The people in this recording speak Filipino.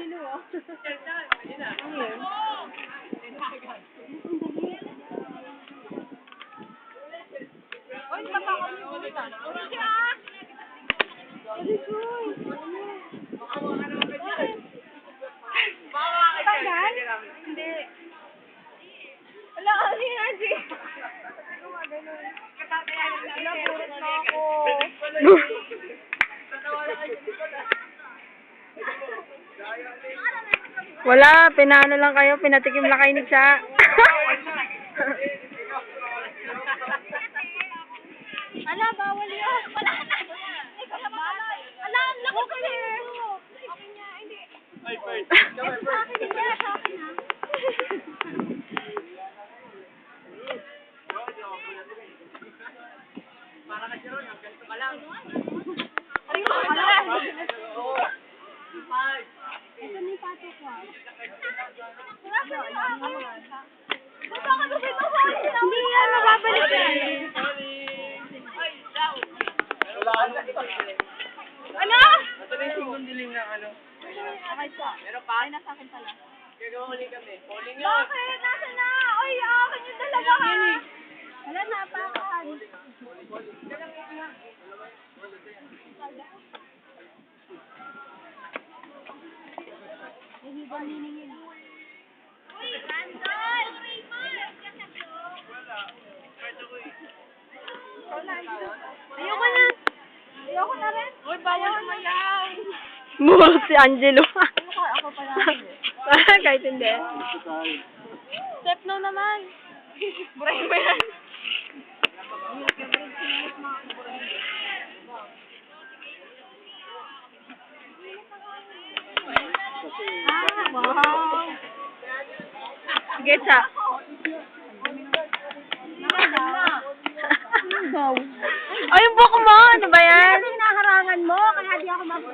Angelo, oh. Ano yun? Uy, napakami mo rin. Uy, siya! Uy, Joy! Tanggal? Hindi. Wala, ano yun, Angie? Napurot na ako. Wala, pinano lang kayo, pinatikim lang kayo ni Cha. Ala, bawal yun. Wala na. Ala, ang laki ko yun. Okay niya, hindi. Ay, first. Ito sa akin, hindi. Sa akin, ha? Para ka siya ron, ganito ka lang. Ay, wala. Five. Ito na yung pato ko, ha? Wala ka na yung akin. Punta ka na dito, hindi yan, mababalik yan. Wala ka. Ano? Ito na yung singong dilim ng ano. Okay po. Meron pa? Ay, nasa akin pala. Gagawa ulit kami. Calling yun. Bakit? Nasa na? Uy, akin yung dalawa, ha? Wala na, pakan. Nahigang niningin. Uy, Randall! Ayoko na. Ayoko na rin. Uy, bawal sumayaw. Murot si Angelo. Ako pala. Kahit hindi. Step no naman. Buray ba yan? Ah, wow. Sige, Cha. Daw. Ay, yung buhok mo! Ano ba yan? Kasi hinaharangan mo, kaya di ako mag-